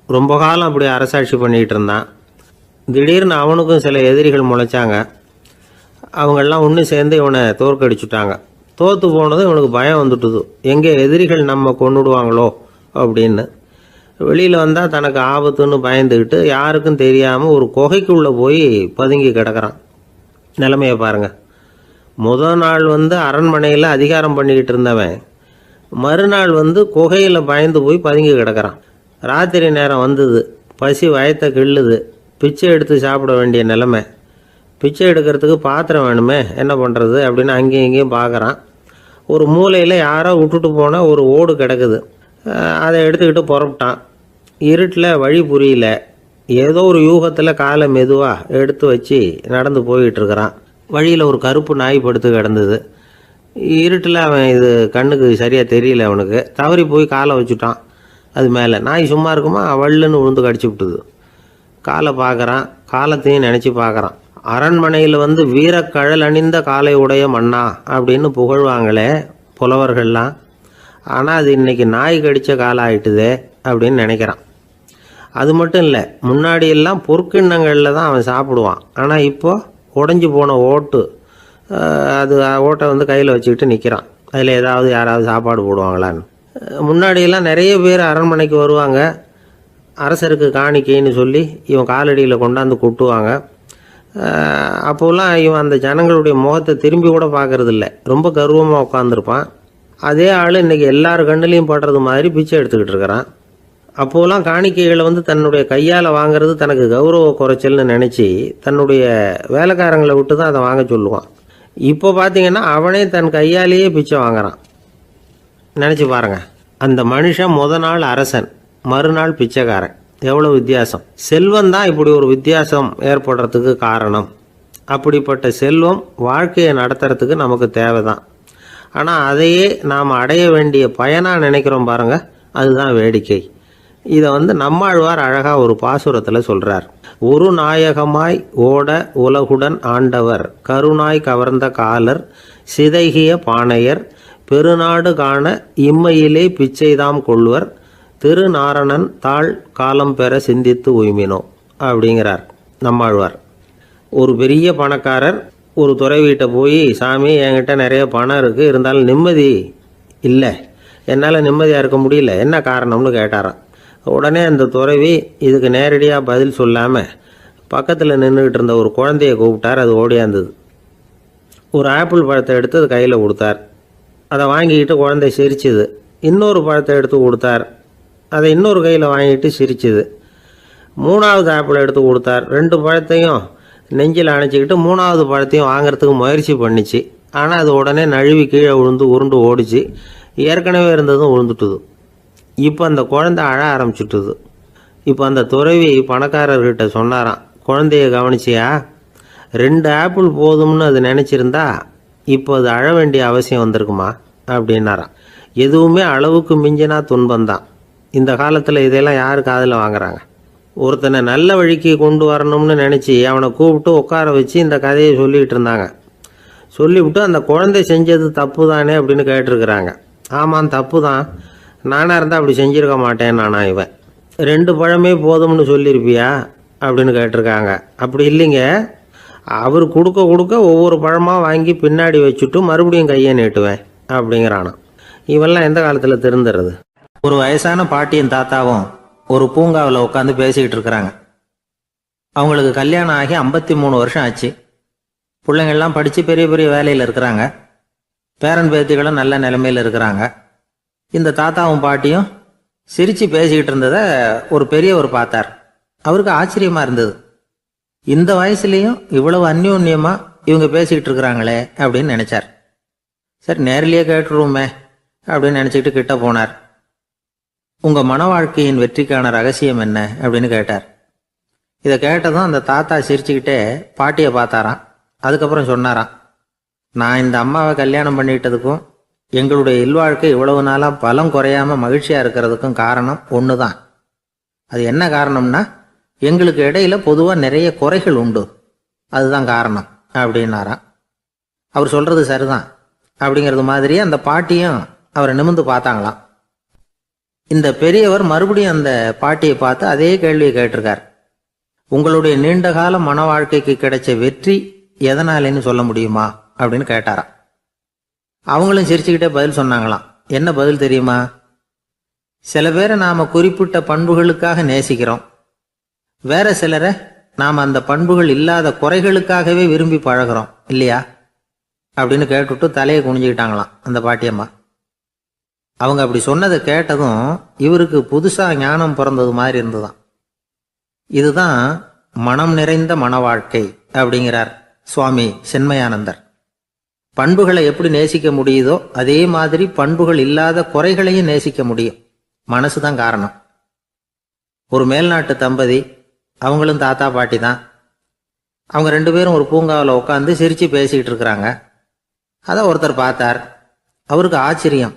ரொம்ப காலம் அப்படி அரசாட்சி பண்ணிகிட்டு இருந்தான். திடீர்னு அவனுக்கும் சில எதிரிகள் முளைச்சாங்க. அவங்கெல்லாம் ஒன்று சேர்ந்து இவனை தோற்கடிச்சுட்டாங்க. தோற்று போனதும் இவனுக்கு பயம் வந்துட்டுது, எங்கே எதிரிகள் நம்ம கொண்டுடுவாங்களோ அப்படின்னு. வெளியில் வந்தால் தனக்கு ஆபத்துன்னு பயந்துக்கிட்டு யாருக்கும் தெரியாமல் ஒரு குகைக்குள்ளே போய் பதுங்கி கிடக்கிறான். நிலைமையை பாருங்கள். முதல் நாள் அரண்மனையில் அதிகாரம் பண்ணிக்கிட்டு இருந்தவன் மறுநாள் குகையில் பயந்து போய் பதுங்கி கிடக்கிறான். ராத்திரி நேரம் வந்தது, பசி வயத்தை கிள்ளுது, பிச்சை எடுத்து சாப்பிட வேண்டிய நிலைமை. பிச்சை எடுக்கிறதுக்கு பாத்திரம் வேணுமே, என்ன பண்ணுறது அப்படின்னு அங்கேயும் இங்கேயும் பார்க்குறான். ஒரு மூலையில் யாரோ விட்டுட்டு போன ஒரு ஓடு கிடக்குது. அதை எடுத்துக்கிட்டு புறப்பட்டான். இருட்டில் வழி புரியல. ஏதோ ஒரு யூகத்தில் காலை மெதுவாக எடுத்து வச்சு நடந்து போயிட்டுருக்கிறான். வழியில் ஒரு கருப்பு நாய் படுத்து கிடந்தது. இருட்டில் அவன் இது கண்ணுக்கு சரியாக தெரியல. அவனுக்கு தவறி போய் காலை வச்சுட்டான் அது மேலே. நாய் சும்மா இருக்குமா, வள்ளுன்னு விழுந்து கடிச்சு விட்டுது. காலை பார்க்குறான், காலத்தையும் நினச்சி பார்க்குறான். அரண்மனையில் வீரக்கழல் அணிந்த காலை உடைய மன்னா அப்படின்னு புகழ்வாங்களே புலவர்கள்லாம். ஆனால் அது இன்றைக்கி நாய் கடித்த காலம் ஆகிட்டுதே அப்படின்னு நினைக்கிறான். அது மட்டும் இல்லை, முன்னாடியெல்லாம் பொற்கிண்ணங்களில் தான் அவன் சாப்பிடுவான். ஆனால் இப்போது உடஞ்சி போன ஓட்டு, அது ஓட்டை கையில் வச்சுக்கிட்டு நிற்கிறான். அதில் யாராவது சாப்பாடு போடுவாங்களான்னு. முன்னாடியெல்லாம் நிறைய பேர் அரண்மனைக்கு வருவாங்க. அரசருக்கு காணிக்கைன்னு சொல்லி இவன் காலடியில் கொண்டாந்து கொட்டுவாங்க. அப்போல்லாம் இவன் அந்த ஜனங்களுடைய முகத்தை திரும்பி கூட பார்க்கறதில்ல. ரொம்ப கர்வமாக உட்காந்துருப்பான். அதே ஆள் இன்றைக்கி எல்லார் கண்ணுலேயும் படுறது மாதிரி பிச்சை எடுத்துக்கிட்டு இருக்கிறான். அப்போலாம் காணிக்கைகளை தன்னுடைய கையால் வாங்கிறது தனக்கு கௌரவ குறைச்சல்னு நினச்சி தன்னுடைய வேலைக்காரங்களை விட்டு தான் அதை வாங்க சொல்லுவான். இப்போ பார்த்தீங்கன்னா அவனே தன் கையாலேயே பிச்சை வாங்குறான். நினச்சி பாருங்கள். அந்த மனுஷன் நாள் அரசன், மறுநாள் பிச்சைக்காரன். எவ்வளோ வித்தியாசம். செல்வம் தான் இப்படி ஒரு வித்தியாசம் ஏற்படுறதுக்கு காரணம். அப்படிப்பட்ட செல்வம் வாழ்க்கையை நடத்துறதுக்கு நமக்கு தேவை தான். ஆனால் அதையே நாம் அடைய வேண்டிய பயனாக நினைக்கிறோம் பாருங்கள், அதுதான் வேடிக்கை. இதை நம்மாழ்வார் அழகாக ஒரு பாசுரத்தில் சொல்கிறார். ஒரு நாயகமாய் ஓட உலகுடன் ஆண்டவர், கருணாய் கவர்ந்த காலர், சிதைகிய பானையர், பெருநாடு காண இம்மையிலே பிச்சைதாம் கொள்வர், திருநாரணன் தாழ் காலம் பெற சிந்தித்து உய்மினோ அப்படிங்கிறார் நம்மாழ்வார். ஒரு பெரிய பணக்காரர் ஒரு துறவிகிட்ட போய், சாமி என்கிட்ட நிறைய பணம் இருக்குது, இருந்தாலும் நிம்மதி இல்லை, என்னால் நிம்மதியாக இருக்க முடியல, என்ன காரணம்னு கேட்டாராம். உடனே அந்த துறவி இதுக்கு நேரடியாக பதில் சொல்லாமல் பக்கத்தில் நின்றுக்கிட்டு இருந்த ஒரு குழந்தைய கூப்பிட்டார். அது ஓடியாந்தது. ஒரு ஆப்பிள் பழத்தை எடுத்து அது கையில் கொடுத்தார். அதை வாங்கிக்கிட்டு குழந்தை சிரிச்சுது. இன்னொரு பழத்தை எடுத்து கொடுத்தார். அதை இன்னொரு கையில் வாங்கிட்டு சிரிச்சுது. மூணாவது ஆப்பிள் எடுத்து கொடுத்தார். 2 பழத்தையும் நெஞ்சில் அணைச்சிக்கிட்டு 3ஆவது பழத்தையும் வாங்கிறதுக்கு முயற்சி பண்ணிச்சு. ஆனால் அது உடனே நழுவி கீழே விழுந்து உருண்டு ஓடிச்சு. ஏற்கனவே இருந்ததும் விழுந்துட்டுது. இப்போ அந்த குழந்தை அழ ஆரம்பிச்சுட்டுது. இப்போ அந்த துறவி பணக்காரர்கிட்ட சொன்னாராம், குழந்தைய கவனிச்சியா, 2 ஆப்பிள் போதும்னு அது நினச்சிருந்தா இப்போ அது அழ வேண்டிய அவசியம் வந்திருக்குமா அப்படின்னாராம். எதுவுமே அளவுக்கு மிஞ்சினா துன்பந்தான். இந்த காலத்தில் இதெல்லாம் யார் காதில் வாங்குறாங்க? ஒருத்தனை நல்ல வழிக்கு கொண்டு வரணும்னு நினச்சி அவனை கூப்பிட்டு உட்கார வச்சு இந்த கதையை சொல்லிகிட்டு இருந்தாங்க. சொல்லிவிட்டு அந்த குழந்தை செஞ்சது தப்பு தானே அப்படின்னு கேட்டிருக்கிறாங்க. ஆமாம், தப்பு தான், நானாக இருந்தால் அப்படி செஞ்சுருக்க மாட்டேன் நானா இவன். 2 பழமே போதும்னு சொல்லியிருப்பியா அப்படின்னு கேட்டிருக்காங்க. அப்படி இல்லைங்க, அவர் கொடுக்க கொடுக்க ஒவ்வொரு பழமாக வாங்கி பின்னாடி வச்சுட்டு மறுபடியும் கையை நீட்டுவேன் அப்படிங்கிறானா. இவெல்லாம் எந்த காலத்தில் திருந்துறது? ஒரு வயசான பாட்டியின் தாத்தாவும் ஒரு பூங்காவில் உட்காந்து பேசிக்கிட்டு இருக்கிறாங்க. அவங்களுக்கு கல்யாணம் ஆகி 53 வருஷம் ஆச்சு. பிள்ளைங்கள்லாம் படித்து பெரிய பெரிய வேலையில் இருக்கிறாங்க. பேரன் பேத்திகளும் நல்ல நிலைமையில் இருக்கிறாங்க. இந்த தாத்தாவும் பாட்டியும் சிரித்து பேசிக்கிட்டு இருந்ததை ஒரு பெரியவர் பார்த்தார். அவருக்கு ஆச்சரியமாக இருந்தது. இந்த வயசுலேயும் இவ்வளவு அந்யோன்யமாக இவங்க பேசிக்கிட்டு இருக்கிறாங்களே அப்படின்னு நினச்சார். சரி, நேரிலேயே கேட்டுருவோமே அப்படின்னு நினச்சிக்கிட்டு கிட்ட போனார். உங்கள் மன வாழ்க்கையின் வெற்றிக்கான ரகசியம் என்ன அப்படின்னு கேட்டார். இதை கேட்டதும் அந்த தாத்தா சிரிச்சுக்கிட்டே பாட்டியை பார்த்தாராம். அதுக்கப்புறம் சொன்னாராம், நான் இந்த அம்மாவை கல்யாணம் பண்ணிக்கிட்டதுக்கும் எங்களுடைய இல்வாழ்க்கை இவ்வளவு நாளாக பலம் குறையாமல் மகிழ்ச்சியாக இருக்கிறதுக்கும் காரணம் ஒன்று தான். அது என்ன காரணம்னா, எங்களுக்கு இடையில பொதுவாக நிறைய குறைகள் உண்டு, அதுதான் காரணம் அப்படின்னாராம். அவர் சொல்கிறது சரிதான் அப்படிங்கிறது மாதிரியே அந்த பாட்டியும் அவரை நிமிர்ந்து பார்த்தாங்களாம். இந்த பெரியவர் மறுபடியும் அந்த பாட்டியை பார்த்து அதே கேள்வியை கேட்டிருக்கார். உங்களுடைய நீண்டகால மன வாழ்க்கைக்கு கிடைச்ச வெற்றி எதனாலேன்னு சொல்ல முடியுமா அப்படின்னு கேட்டாராம். அவங்களும் சிரிச்சுக்கிட்டே பதில் சொன்னாங்களாம். என்ன பதில் தெரியுமா? சில பேரை நாம குறிப்பிட்ட பண்புகளுக்காக நேசிக்கிறோம், வேற சிலரை நாம் அந்த பண்புகள் இல்லாத குறைகளுக்காகவே விரும்பி பழகிறோம் இல்லையா அப்படின்னு கேட்டுவிட்டு தலையை குனிஞ்சுக்கிட்டாங்களாம் அந்த பாட்டியம்மா. அவங்க அப்படி சொன்னதை கேட்டதும் இவருக்கு புதுசா ஞானம் பிறந்தது மாதிரி இருந்துதான். இதுதான் மனம் நிறைந்த மன வாழ்க்கை அப்படிங்கிறார் சுவாமி சென்மயானந்தர். பண்புகளை எப்படி நேசிக்க முடியுதோ அதே மாதிரி பண்புகள் இல்லாத குறைகளையும் நேசிக்க முடியும். மனசுதான் காரணம். ஒரு மேல்நாட்டு தம்பதி, அவங்களும் தாத்தா பாட்டி தான். அவங்க 2 பேரும் ஒரு பூங்காவில் உட்காந்து சிரிச்சு பேசிக்கிட்டு இருக்கிறாங்க. அதை ஒருத்தர் பார்த்தார். அவருக்கு ஆச்சரியம்,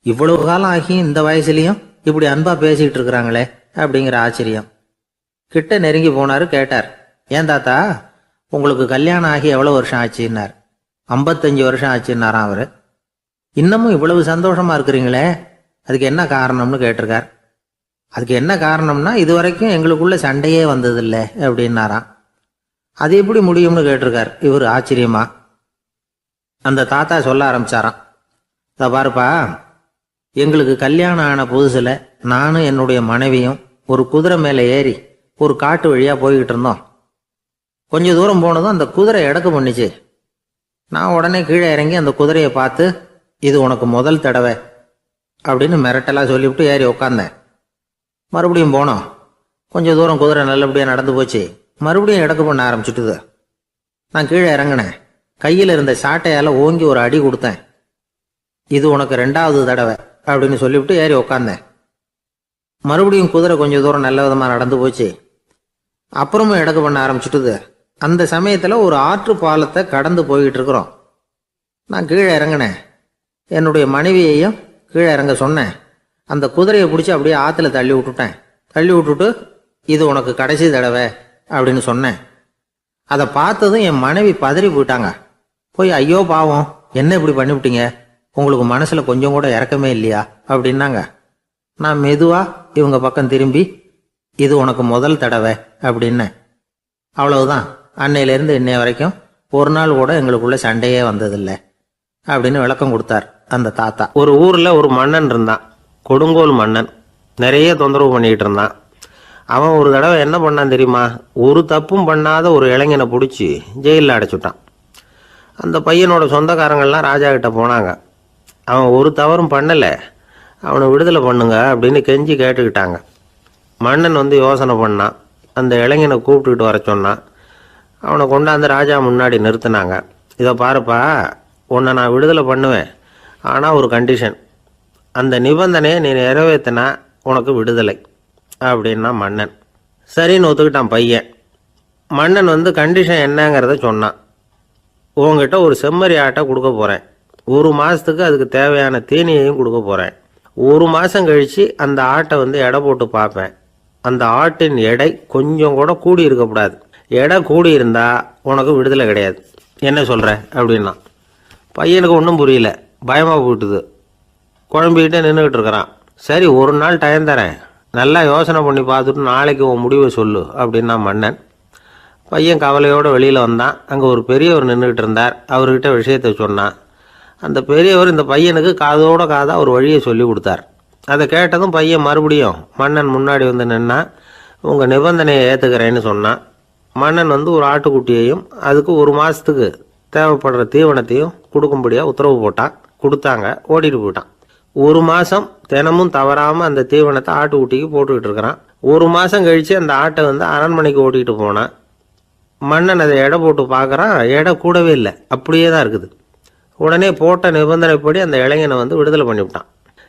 இவ்வளவு காலம் ஆகி இந்த வயசுலயும் இப்படி அன்பா பேசிக்கிட்டு இருக்கிறாங்களே அப்படிங்கிற ஆச்சரியம். கிட்ட நெருங்கி போனாரு. கேட்டார், ஏன் தாத்தா உங்களுக்கு கல்யாணம் ஆகி எவ்வளவு வருஷம் ஆச்சுன்னார். 55 வருஷம் ஆச்சுன்னாராம் அவரு. இன்னமும் இவ்வளவு சந்தோஷமா இருக்கிறீங்களே, அதுக்கு என்ன காரணம்னு கேட்டிருக்கார். அதுக்கு என்ன காரணம்னா, இதுவரைக்கும் எங்களுக்குள்ள சண்டையே வந்ததில்லை அப்படின்னாராம். அது எப்படி முடியும்னு கேட்டிருக்கார் இவர் ஆச்சரியமா. அந்த தாத்தா சொல்ல ஆரம்பிச்சாராம், இதை பாருப்பா, எங்களுக்கு கல்யாணம் ஆன புதுசில் நானும் என்னுடைய மனைவியும் ஒரு குதிரை மேலே ஏறி ஒரு காட்டு வழியாக போய்கிட்டு இருந்தோம். கொஞ்சம் தூரம் போனதும் அந்த குதிரை எடக்கு பண்ணிச்சு. நான் உடனே கீழே இறங்கி அந்த குதிரையை பார்த்து, இது உனக்கு முதல் தடவை அப்படின்னு மிரட்டலாக சொல்லிவிட்டு ஏறி உக்காந்தேன். மறுபடியும் போனோம். கொஞ்சம் தூரம் குதிரை நல்லபடியாக நடந்து போச்சு. மறுபடியும் எடக்கு பண்ண ஆரம்பிச்சுட்டுது. நான் கீழே இறங்கினேன். கையில் இருந்த சாட்டையால் ஓங்கி ஒரு அடி கொடுத்தேன். இது உனக்கு 2வது தடவை அப்படின்னு சொல்லிவிட்டு ஏறி உக்காந்தேன். மறுபடியும் குதிரை கொஞ்சம் தூரம் நல்ல விதமாக நடந்து போச்சு. அப்புறமும் எடக்கு பண்ண ஆரம்பிச்சுட்டுது. அந்த சமயத்தில் ஒரு ஆற்று பாலத்தை கடந்து போய்கிட்டு இருக்கிறோம். நான் கீழே இறங்கினேன். என்னுடைய மனைவியையும் கீழே இறங்க சொன்னேன். அந்த குதிரையை பிடிச்சி அப்படியே ஆற்றுல தள்ளி விட்டுட்டேன். தள்ளி விட்டுட்டு, இது உனக்கு கடைசி தடவை அப்படின்னு சொன்னேன். அதை பார்த்ததும் என் மனைவி பதறி போயிட்டாங்க. போய், ஐயோ பாவம், என்ன இப்படி பண்ணிவிட்டீங்க, உங்களுக்கு மனசில் கொஞ்சம் கூட இறக்கமே இல்லையா அப்படின்னாங்க. நான் மெதுவாக இவங்க பக்கம் திரும்பி, இது உனக்கு முதல் தடவை அப்படின்னேன். அவ்வளவுதான். அன்னையிலேருந்து இன்னைய வரைக்கும் ஒரு நாள் கூட எங்களுக்குள்ள சண்டையே வந்ததில்லை அப்படின்னு விளக்கம் கொடுத்தார் அந்த தாத்தா. ஒரு ஊரில் ஒரு மன்னன் இருந்தான், கொடுங்கோல் மன்னன். நிறைய தொந்தரவு பண்ணிக்கிட்டு இருந்தான். அவன் ஒரு தடவை என்ன பண்ணான் தெரியுமா? ஒரு தப்பும் பண்ணாத ஒரு இளைஞனை பிடிச்சி ஜெயிலில் அடைச்சுட்டான். அந்த பையனோட சொந்தக்காரங்கள்லாம் ராஜா கிட்ட போனாங்க. அவன் ஒரு தவறும் பண்ணலை, அவனை விடுதலை பண்ணுங்க அப்படின்னு கெஞ்சி கேட்டுக்கிட்டாங்க. மன்னன் யோசனை பண்ணான். அந்த இளைஞனை கூப்பிட்டுக்கிட்டு வர சொன்னான். அவனை கொண்டாந்து ராஜா முன்னாடி நிறுத்தினாங்க. இதை பாருப்பா, உன்னை நான் விடுதலை பண்ணுவேன், ஆனால் ஒரு கண்டிஷன். அந்த நிபந்தனையை நீ நிறைவேற்றினா உனக்கு விடுதலை அப்படின்னா மன்னன். சரின்னு ஒத்துக்கிட்டான் பையன். மன்னன் கண்டிஷன் என்னங்கிறத சொன்னான். உங்ககிட்ட ஒரு செம்மறி ஆட்டை கொடுக்க போகிறேன். 1 மாதத்துக்கு அதுக்கு தேவையான தீனியையும் கொடுக்க போகிறேன். 1 மாதம் கழித்து அந்த ஆட்டை எடை போட்டு பார்ப்பேன். அந்த ஆட்டின் எடை கொஞ்சம் கூட கூடி இருக்கக்கூடாது. எடை கூடி இருந்தால் உனக்கு விடுதலை கிடையாது. என்ன சொல்கிற அப்படின்னா. பையனுக்கு ஒன்றும் புரியல, பயமாக போயிட்டுது. குழம்பிக்கிட்டே நின்றுக்கிட்டு இருக்கிறான். சரி, ஒரு நாள் டைம் தரேன், நல்லா யோசனை பண்ணி பார்த்துட்டு நாளைக்கு உன் முடிவை சொல்லு அப்படின்னா மன்னன். பையன் கவலையோடு வெளியில் வந்தான். அங்கே ஒரு பெரியவர் நின்றுக்கிட்டு இருந்தார். அவர்கிட்ட விஷயத்தை சொன்னான். அந்த பெரியவர் இந்த பையனுக்கு காதோட காதாக ஒரு வழியை சொல்லி கொடுத்தார். அதை கேட்டதும் பையன் மறுபடியும் மன்னன் முன்னாடி நின்னா, உங்கள் நிபந்தனையை ஏற்றுக்கிறேன்னு சொன்னான். மன்னன் ஒரு ஆட்டுக்குட்டியையும் அதுக்கு 1 மாதத்துக்கு தேவைப்படுற தீவனத்தையும் கொடுக்கும்படியாக உத்தரவு போட்டான். கொடுத்தாங்க. ஓடிட்டு போயிட்டான். 1 மாதம் தினமும் தவறாமல் அந்த தீவனத்தை ஆட்டுக்குட்டிக்கு போட்டுக்கிட்டு இருக்கிறான். 1 மாதம் கழித்து அந்த ஆட்டை அரண்மனைக்கு ஓட்டிகிட்டு போனான். மன்னன் அதை எடை போட்டு பார்க்குறான். எடை கூடவே இல்லை, அப்படியே தான் இருக்குது. உடனே போட்ட நிபந்தனைப்படி அந்த இளைஞனை விடுதலை பண்ணிவிட்டான்.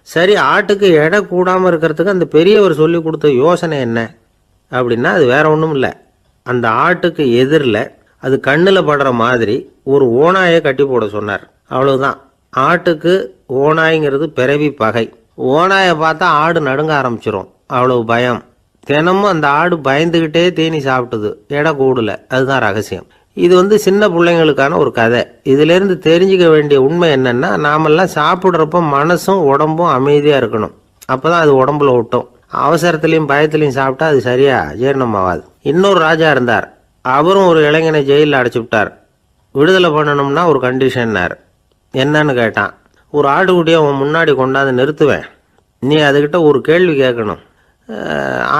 சரி, ஆட்டுக்கு எடை கூடாமல் இருக்கிறதுக்கு அந்த பெரியவர் சொல்லி கொடுத்த யோசனை என்ன அப்படின்னா, அது வேற ஒன்றும் இல்லை. அந்த ஆட்டுக்கு எதிரில் அது கண்ணில் படுற மாதிரி ஒரு ஓநாயை கட்டி போட சொன்னார். அவ்வளவுதான். ஆட்டுக்கு ஓநாய்ங்கிறது பிறவி பகை. ஓநாயை பார்த்தா ஆடு நடுங்க ஆரம்பிச்சிரும், அவ்வளவு பயம். தினமும் அந்த ஆடு பயந்துக்கிட்டே தீனி சாப்பிட்டுது, எடை கூடல. அதுதான் ரகசியம். இது சின்ன பிள்ளைங்களுக்கான ஒரு கதை. இதிலேருந்து தெரிஞ்சுக்க வேண்டிய உண்மை என்னன்னா, நாமெல்லாம் சாப்பிட்றப்ப மனசும் உடம்பும் அமைதியாக இருக்கணும். அப்போ தான் அது உடம்புல ஒட்டும். அவசரத்துலேயும் பயத்துலையும் சாப்பிட்டா அது சரியாக ஜீரணமாகாது. இன்னொரு ராஜா இருந்தார். அவரும் ஒரு இளைஞனை ஜெயிலில் அடைச்சி விட்டார். விடுதலை பண்ணணும்னா ஒரு கண்டிஷன்னார். என்னன்னு கேட்டான். ஒரு ஆட்டுக்குட்டியை உன் முன்னாடி கொண்டாந்து நிறுத்துவேன். நீ அதுக்கிட்ட ஒரு கேள்வி கேட்கணும்.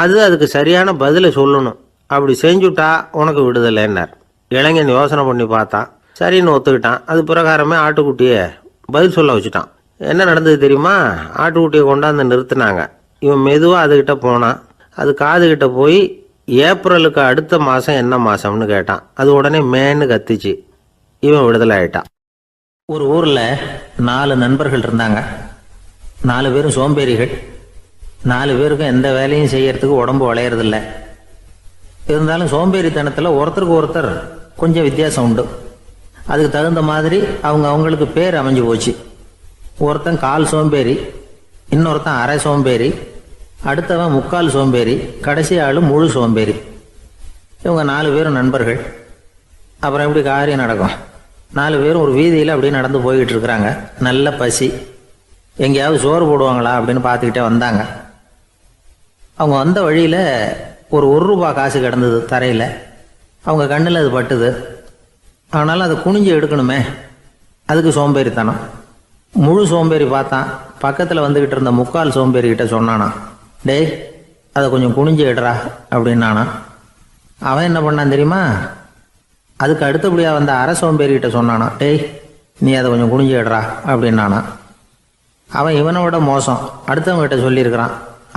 அதுக்கு சரியான பதிலை சொல்லணும். அப்படி செஞ்சுட்டா உனக்கு விடுதலைன்னார். இளைஞன் யோசனை பண்ணி பார்த்தான். சரின்னு ஒத்துக்கிட்டான். அது பிரகாரமே ஆட்டுக்குட்டியை பதில் சொல்ல வச்சுட்டான். என்ன நடந்தது தெரியுமா? ஆட்டுக்குட்டியை கொண்டாந்து நிறுத்தினாங்க. இவன் மெதுவாக அதுக்கிட்ட போனான். அது காதுகிட்ட போய் ஏப்ரலுக்கு அடுத்த மாதம் என்ன மாதம்னு கேட்டான். அது உடனே மேன்னு கத்திச்சு. இவன் விடுதலை ஆயிட்டான். ஒரு ஊரில் 4 நண்பர்கள் இருந்தாங்க. 4 பேரும் சோம்பேறிகள். 4 பேருக்கும் எந்த வேலையும் செய்யறதுக்கு உடம்பு வளையறதில்ல. இருந்தாலும் சோம்பேறித்தனத்தில் ஒருத்தருக்கு ஒருத்தர் கொஞ்சம் வித்தியாசம் உண்டு. அதுக்கு தகுந்த மாதிரி அவங்களுக்கு பேர் அமைஞ்சு போச்சு. ஒருத்தன் கால் சோம்பேறி, இன்னொருத்தன் அரை சோம்பேறி, அடுத்தவன் முக்கால் சோம்பேறி, கடைசி ஆள் முழு சோம்பேறி. இவங்க 4 பேரும் நண்பர்கள். அப்புறம் எப்படி காரியம் நடக்கும்? 4 பேரும் ஒரு வீதியில் அப்படியே நடந்து போய்கிட்டு இருக்கிறாங்க. நல்ல பசி. எங்கேயாவது சோறு போடுவாங்களா அப்படின்னு பார்த்துக்கிட்டே வந்தாங்க. அவங்க வந்த வழியில் ஒரு ரூபா காசு கிடந்தது தரையில். அவங்க கண்ணில் அது பட்டுது. ஆனாலும் அதை குனிஞ்சு எடுக்கணுமே, அதுக்கு சோம்பேறித்தனம். முழு சோம்பேறி பார்த்தான். பக்கத்தில் வந்துக்கிட்டு இருந்த முக்கால் சோம்பேறிக்கிட்ட சொன்னானா, டேய் அதை கொஞ்சம் குனிஞ்சு எடுறா அப்படின்னானா. அவன் என்ன பண்ணான் தெரியுமா? அதுக்கு அடுத்தபடியாக வந்த அரை சோம்பேறிக்கிட்ட சொன்னானா, டேய் நீ அதை கொஞ்சம் குனிஞ்சு எடுறா அப்படின்னானா. அவன் இவனை விட மோசம். அடுத்தவங்ககிட்ட சொல்லியிருக்கிறான்.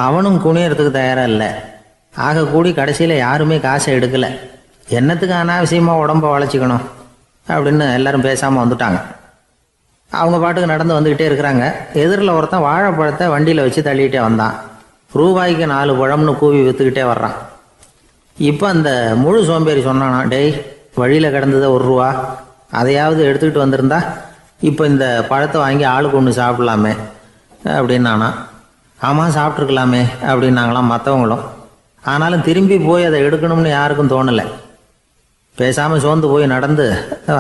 அவனும் குனியறதுக்கு தயாராக இல்லை. ஆக கூடி கடைசியில் யாருமே காசை எடுக்கலை. என்னத்துக்கு அனாவசியமாக உடம்பை வளைச்சிக்கணும் அப்படின்னு எல்லாரும் பேசாமல் வந்துட்டாங்க. அவங்க பாட்டுக்கு நடந்து வந்துக்கிட்டே இருக்கிறாங்க. எதிரில் ஒருத்தன் வாழைப்பழத்தை வண்டியில் வச்சு தள்ளிக்கிட்டே வந்தான். ரூபாய்க்கு 4 பழம்னு கூவி விற்றுக்கிட்டே வர்றான். இப்போ அந்த முழு சோம்பேறி சொன்னானா, டேய் வழியில் கிடந்ததை ரூபா, அதையாவது எடுத்துக்கிட்டு வந்திருந்தா இப்போ இந்த பழத்தை வாங்கி ஆளுக்கு ஒன்று சாப்பிடலாமே அப்படின்னானா. ஆமாம் சாப்பிட்ருக்கலாமே அப்படின்னாங்களாம் மற்றவங்களும். ஆனாலும் திரும்பி போய் அதை எடுக்கணும்னு யாருக்கும் தோணலை. பேசாமல் சோர்ந்து போய் நடந்து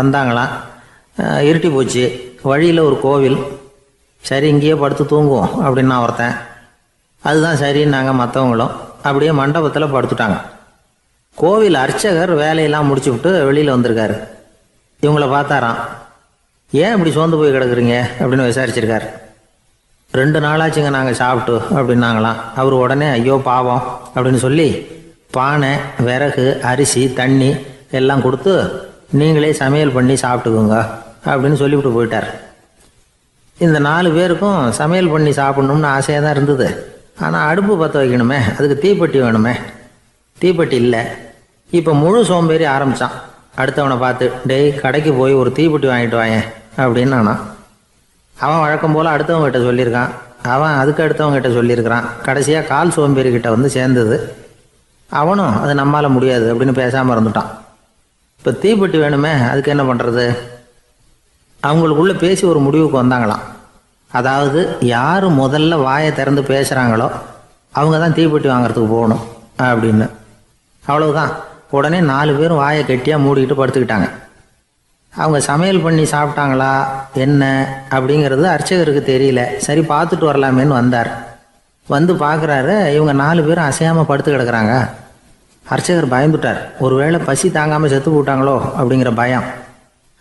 வந்தாங்களாம். இருட்டி போச்சு. வழியில் ஒரு கோவில். சரி இங்கேயே படுத்து தூங்குவோம் அப்படின்னா ஒருத்தன். அதுதான் சரின்னாங்க மற்றவங்களும். அப்படியே மண்டபத்தில் படுத்துட்டாங்க. கோவில் அர்ச்சகர் வேலையெல்லாம் முடிச்சு விட்டு வெளியில் வந்திருக்காரு. இவங்கள பார்த்தாராம். ஏன் இப்படி சோர்ந்து போய் கிடக்குறீங்க அப்படின்னு விசாரிச்சிருக்காரு. 2 நாளாச்சுங்க நாங்கள் சாப்பிட்டு அப்படின்னாங்களாம். அவர் உடனே ஐயோ பாவம் அப்படின்னு சொல்லி பானை, விறகு, அரிசி, தண்ணி எல்லாம் கொடுத்து நீங்களே சமையல் பண்ணி சாப்பிட்டுக்குங்க அப்படின்னு சொல்லிவிட்டு போயிட்டார். இந்த 4 பேருக்கும் சமையல் பண்ணி சாப்பிட்ணும்னு ஆசையாக தான் இருந்தது. ஆனால் அடுப்பு பற்ற வைக்கணுமே, அதுக்கு தீப்பெட்டி வேணுமே. தீப்பெட்டி இல்லை. இப்போ முழு சோம்பேறி ஆரம்பித்தான். அடுத்தவனை பார்த்து, டேய் கடைக்கு போய் ஒரு தீப்பெட்டி வாங்கிட்டு வாயேன் அப்படின்னு நானா. அவன் வழக்கம் போல் அடுத்தவங்ககிட்ட சொல்லியிருக்கான். அவன் அதுக்கு அடுத்தவங்ககிட்ட சொல்லியிருக்கிறான். கடைசியாக கால் சோம்பேறிக்கிட்ட வந்து சேர்ந்தது. அவனும் அது நம்மால் முடியாது அப்படின்னு பேசாமல் இருந்துட்டான். இப்போ தீப்பெட்டி வேணுமே, அதுக்கு என்ன பண்ணுறது? அவங்களுக்குள்ளே பேசி ஒரு முடிவுக்கு வந்தாங்களாம். அதாவது யார் முதல்ல வாயை திறந்து பேசுகிறாங்களோ அவங்க தான் தீப்பெட்டி வாங்கிறதுக்கு போகணும் அப்படின்னு. அவ்வளவுதான். உடனே 4 பேரும் வாயை கெட்டியாக மூடிக்கிட்டு படுத்துக்கிட்டாங்க. அவங்க சமையல் பண்ணி சாப்பிட்டாங்களா என்ன அப்படிங்கிறது அர்ச்சகருக்கு தெரியல. சரி பார்த்துட்டு வரலாமேன்னு வந்தார். வந்து பார்க்குறாரு, இவங்க 4 பேரும் அசையாமல் படுத்து கிடக்குறாங்க. அர்ச்சகர் பயந்துட்டார். ஒருவேளை பசி தாங்காமல் செத்து போட்டாங்களோ அப்படிங்கிற பயம்,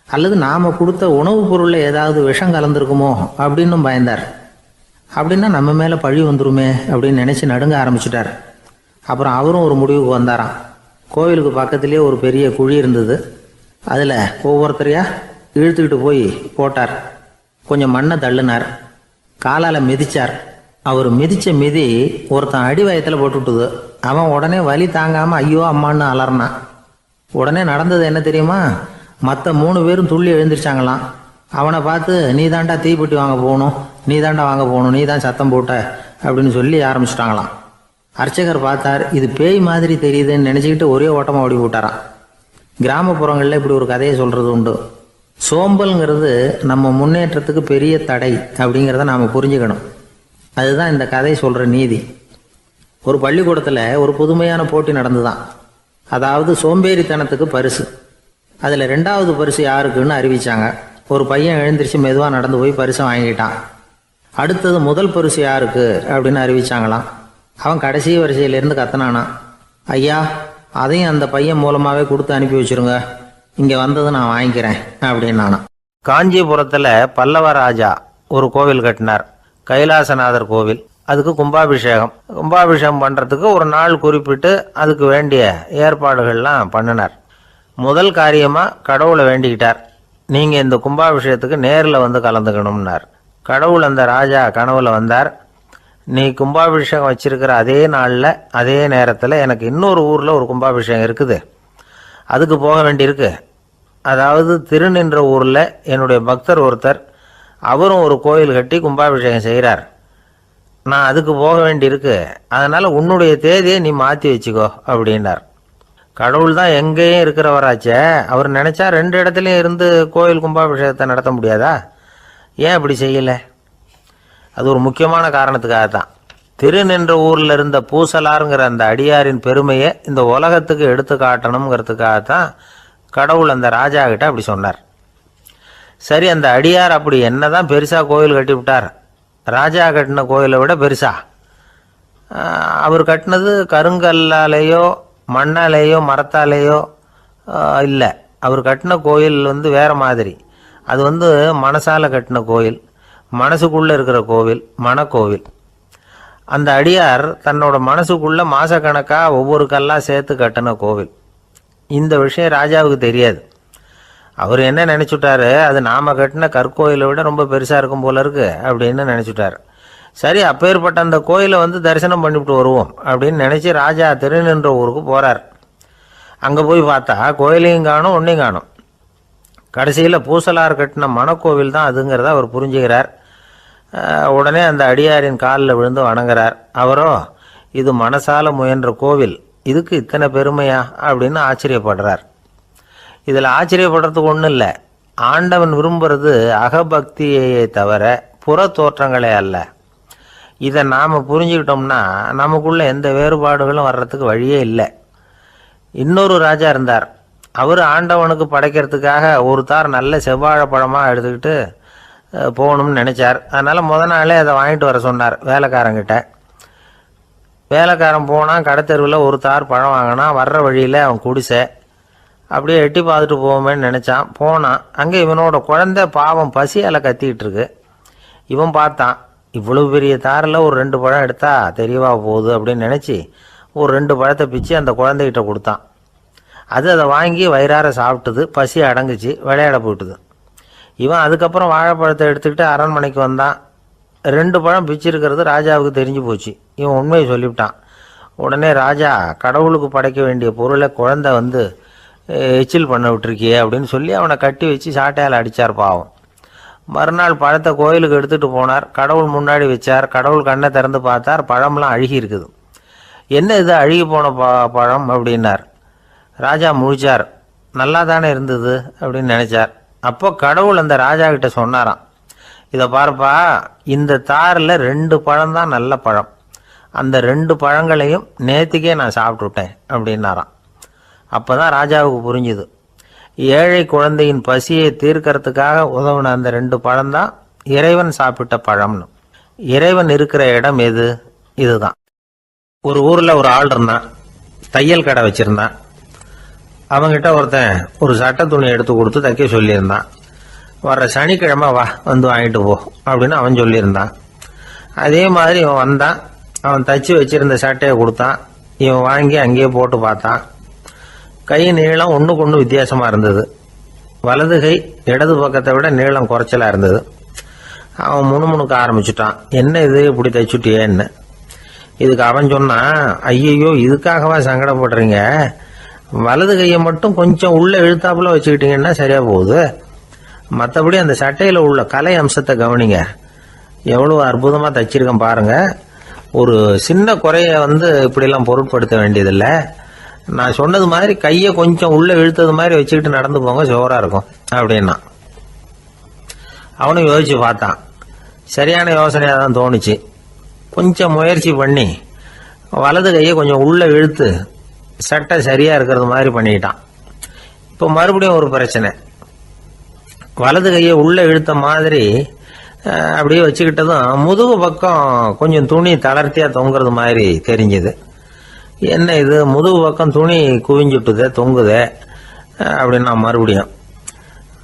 அல்லது நாம் கொடுத்த உணவுப் பொருளில் ஏதாவது விஷம் கலந்துருக்குமோ அப்படின்னும் பயந்தார். அப்படின்னா நம்ம மேலே பழி வந்துருமே அப்படின்னு நினச்சி நடுங்க ஆரம்பிச்சிட்டார். அப்புறம் அவரும் ஒரு முடிவுக்கு வந்தாராம். கோவிலுக்கு பக்கத்துலேயே ஒரு பெரிய குழி இருந்தது. அதில் ஒவ்வொருத்தரையாக இழுத்துக்கிட்டு போய் போட்டார். கொஞ்சம் மண்ணை தள்ளினார். காலால் மிதித்தார். அவர் மிதித்த மிதி ஒருத்தன் அடி வயத்தில் போட்டுவிட்டுது. அவன் உடனே வலி தாங்காமல் ஐயோ அம்மான்னு அலறினான். உடனே நடந்தது என்ன தெரியுமா? மற்ற 3 பேரும் துள்ளி எழுந்திரிச்சாங்களாம். அவனை பார்த்து நீ தாண்டா தீப்பெட்டி வாங்க போகணும், நீ தாண்டா வாங்க போகணும், நீ தான் சத்தம் போட்ட அப்படின்னு சொல்லி ஆரம்பிச்சிட்டாங்களாம். அர்ச்சகர் பார்த்தார். இது பேய் மாதிரி தெரியுதுன்னு நினச்சிக்கிட்டு ஒரே ஓட்டமாக ஓடி போட்டாரான். கிராமப்புறங்களில் இப்படி ஒரு கதையை சொல்கிறது உண்டு. சோம்பல்ங்கிறது நம்ம முன்னேற்றத்துக்கு பெரிய தடை அப்படிங்கிறத நாம் புரிஞ்சுக்கணும். அதுதான் இந்த கதை சொல்கிற நீதி. ஒரு பள்ளிக்கூடத்தில் ஒரு புதுமையான போட்டி நடந்துதான். அதாவது சோம்பேறித்தனத்துக்கு பரிசு. அதில் 2வது பரிசு யாருக்குன்னு அறிவித்தாங்க. ஒரு பையன் எழுந்திரிச்சு மெதுவாக நடந்து போய் பரிசை வாங்கிட்டான். அடுத்தது முதல் பரிசு யாருக்கு அப்படின்னு அறிவிச்சாங்களாம். அவன் கடைசி வரிசையிலேருந்து கத்தனானா, ஐயா அதையும் அந்த பையன் மூலமாகவே கொடுத்து அனுப்பி வச்சிருங்க, இங்கே வந்தது நான் வாங்கிக்கிறேன் அப்படின்னு நானா. காஞ்சிபுரத்தில் பல்லவ ராஜா ஒரு கோவில் கட்டினார், கைலாசநாதர் கோவில். அதுக்கு கும்பாபிஷேகம் பண்ணுறதுக்கு ஒரு நாள் குறிப்பிட்டு அதுக்கு வேண்டிய ஏற்பாடுகள்லாம் பண்ணினார். முதல் காரியமாக கடவுளை வேண்டிக்கிட்டார், நீங்கள் இந்த கும்பாபிஷேகத்துக்கு நேரில் வந்து கலந்துக்கணும்னார். கடவுள் அந்த ராஜா கனவுல வந்தார். நீ கும்பாபிஷேகம் வச்சிருக்கிற அதே நாளில் அதே நேரத்தில் எனக்கு இன்னொரு ஊரில் ஒரு கும்பாபிஷேகம் இருக்குது, அதுக்கு போக வேண்டியிருக்கு. அதாவது திருநின்ற ஊரில் என்னுடைய பக்தர் ஒருத்தர், அவரும் ஒரு கோயில் கட்டி கும்பாபிஷேகம் செய்கிறார், நான் அதுக்கு போக வேண்டியிருக்கு, அதனால் உன்னுடைய தேதியை நீ மாற்றி வச்சுக்கோ அப்படின்னார். கடவுள் தான் எங்கேயும் இருக்கிறவராச்சே, அவர் நினச்சா 2 இடத்துலையும் இருந்து கோயில் கும்பாபிஷேகத்தை நடத்த முடியாதா? ஏன் அப்படி செய்யலை? அது ஒரு முக்கியமான காரணத்துக்காகத்தான். திருநின்ற ஊரில் இருந்த பூசலாருங்கிற அந்த அடியாரின் பெருமையை இந்த உலகத்துக்கு எடுத்து காட்டணுங்கிறதுக்காகத்தான் கடவுள் அந்த ராஜா கிட்ட அப்படி சொன்னார். சரி, அந்த அடியார் அப்படி என்னதான் பெருசாக கோயில் கட்டி விட்டார்? ராஜா கட்டின கோயிலை விட பெருசா? அவர் கட்டினது கருங்கல்லாலேயோ மண்ணாலேயோ மரத்தாலேயோ இல்லை. அவர் கட்டின கோயில் வேற மாதிரி. அது மனசால கட்டின கோயில், மனசுக்குள்ளே இருக்கிற கோவில், மனக்கோவில். அந்த அடியார் தன்னோட மனசுக்குள்ளே மாசக்கணக்காக ஒவ்வொரு கல்லாக சேர்த்து கட்டின கோவில். இந்த விஷயம் ராஜாவுக்கு தெரியாது. அவர் என்ன நினச்சுட்டாரு, அது நாம் கட்டின கற்கோயிலை விட ரொம்ப பெருசாக இருக்கும் போல இருக்கு அப்படின்னு நினச்சிட்டார். சரி, அப்பேற்பட்ட அந்த கோயிலை தரிசனம் பண்ணிவிட்டு வருவோம் அப்படின்னு நினச்சி ராஜா திருநின்ற ஊருக்கு போகிறார். அங்கே போய் பார்த்தா கோயிலையும் காணும், ஒன்றையும் காணும். கடைசியில் பூசலார் கட்டின மனக்கோவில் தான் அதுங்கிறத அவர் புரிஞ்சுக்கிறார். உடனே அந்த அடியாரின் காலில் விழுந்து வணங்குறார். அவரோ, இது மனசால முயன்ற கோவில், இதுக்கு இத்தனை பெருமையா அப்படின்னு ஆச்சரியப்படுறார். இதில் ஆச்சரியப்படுறதுக்கு ஒன்றும் இல்லை. ஆண்டவன் விரும்புறது அகபக்தியை தவிர புற தோற்றங்களே அல்ல. இதை நாம் புரிஞ்சுக்கிட்டோம்னா நமக்குள்ள எந்த வேறுபாடுகளும் வர்றதுக்கு வழியே இல்லை. இன்னொரு ராஜா இருந்தார். அவர் ஆண்டவனுக்கு படைக்கிறதுக்காக ஒரு தார் நல்ல செவ்வாழைப்பழமாக எடுத்துக்கிட்டு போகணும்னு நினச்சார். அதனால் முத நாளே அதை வாங்கிட்டு வர சொன்னார் வேலைக்காரங்கிட்ட. வேலைக்காரன் போனால் கடைத்தெருவில் ஒரு தார் பழம் வாங்கினான். வர்ற வழியில் அவன் குடிசை. அப்படியே எட்டி பார்த்துட்டு போவோமேன்னு நினச்சான். போனான். அங்கே இவனோட குழந்தை பாவம் பசியால் கத்திக்கிட்டு இருக்கு. இவன் பார்த்தான், இவ்வளவு பெரிய தாரில் ஒரு 2 பழம் எடுத்தா தெரியவா போகுது அப்படின்னு நினச்சி ஒரு 2 பழத்தை பிச்சு அந்த குழந்தைகிட்ட கொடுத்தான். அது அதை வாங்கி வயிறார சாப்பிட்டுது. பசி அடங்குச்சு, விளையாட போயிட்டுது. இவன் அதுக்கப்புறம் வாழைப்பழத்தை எடுத்துக்கிட்டு அரண்மனைக்கு வந்தான். 2 பழம் பிச்சிருக்கிறது ராஜாவுக்கு தெரிஞ்சு போச்சு. இவன் உண்மையை சொல்லிவிட்டான். உடனே ராஜா, கடவுளுக்கு படைக்க வேண்டிய பொருளை குழந்தை எச்சில் பண்ண விட்டுருக்கியே அப்படின்னு சொல்லி அவனை கட்டி வச்சு சாட்டையால் அடித்தார் பாவம். மறுநாள் பழத்தை கோயிலுக்கு எடுத்துகிட்டு போனார். கடவுள் முன்னாடி வச்சார். கடவுள் கண்ணை திறந்து பார்த்தார், பழம்லாம் அழுகி இருக்குது. என்ன இது அழுகி போன பழம் அப்படின்னார். ராஜா முழிச்சார். நல்லா தானே இருந்தது அப்படின்னு நினச்சார். அப்போ கடவுள் அந்த ராஜா கிட்ட சொன்னாராம், இதை பாருப்பா, இந்த தாரில் 2 பழம் தான் நல்ல பழம், அந்த 2 பழங்களையும் நேற்றுக்கே நான் சாப்பிட்டுட்டேன் அப்படின்னாராம். அப்போ தான் ராஜாவுக்கு புரிஞ்சுது, ஏழை குழந்தையின் பசியை தீர்க்கறதுக்காக உதவுன அந்த 2 பழம்தான் இறைவன் சாப்பிட்ட பழம்னு. இறைவன் இருக்கிற இடம் எது? இதுதான். ஒரு ஊரில் ஒரு ஆள் இருந்தான், தையல் கடை வச்சிருந்தான். அவங்கிட்ட ஒருத்தன் ஒரு சட்டை துணி எடுத்து கொடுத்து தைக்க சொல்லியிருந்தான். வர்ற சனிக்கிழமை வா, வாங்கிட்டு போ அப்படின்னு அவன் சொல்லியிருந்தான். அதே மாதிரி இவன் வந்தான். அவன் தச்சு வச்சிருந்த சட்டையை கொடுத்தான். இவன் வாங்கி அங்கேயே போட்டு பார்த்தான். கை நீளம் ஒன்றுக்கு ஒன்று வித்தியாசமாக இருந்தது. வலது கை இடது பக்கத்தை விட நீளம் குறைச்சலாக இருந்தது. அவன் முணுமுணுக்க ஆரம்பிச்சுட்டான், என்ன இது இப்படி தைச்சுட்டியேன்னு. இதுக்கு அவன் சொன்னான், ஐயையோ இதுக்காகவா சங்கடப்படுறீங்க, வலது கையை மட்டும் கொஞ்சம் உள்ளே இழுத்தாப்புல வச்சுக்கிட்டீங்கன்னா சரியா போகுது, மற்றபடி அந்த சட்டையில் உள்ள கலை அம்சத்தை கவனிங்க, எவ்வளோ அற்புதமாக தைச்சிருக்கேன் பாருங்க, ஒரு சின்ன குறைய இப்படிலாம் பொருட்படுத்த வேண்டியதில்லை, நான் சொன்னது மாதிரி கையை கொஞ்சம் உள்ளே இழுத்தது மாதிரி வச்சுக்கிட்டு நடந்து போங்க, ஜோராக இருக்கும் அப்படின்னா. அவனும் யோசிச்சு பார்த்தான். சரியான யோசனையாக தான் தோணுச்சு. கொஞ்சம் முயற்சி பண்ணி வலது கையை கொஞ்சம் உள்ளே இழுத்து சட்டை சரியாக இருக்கிறது மாதிரி பண்ணிக்கிட்டான். இப்போ மறுபடியும் ஒரு பிரச்சனை. வலது கையை உள்ளே இழுத்த மாதிரி அப்படியே வச்சுக்கிட்டதும் முதுகு பக்கம் கொஞ்சம் துணி தளர்த்தியாக தொங்குறது மாதிரி தெரிஞ்சுது. என்ன இது முதுகு பக்கம் துணி குவிஞ்சுட்டுதே தொங்குதே அப்படின்னா மறுபடியும்,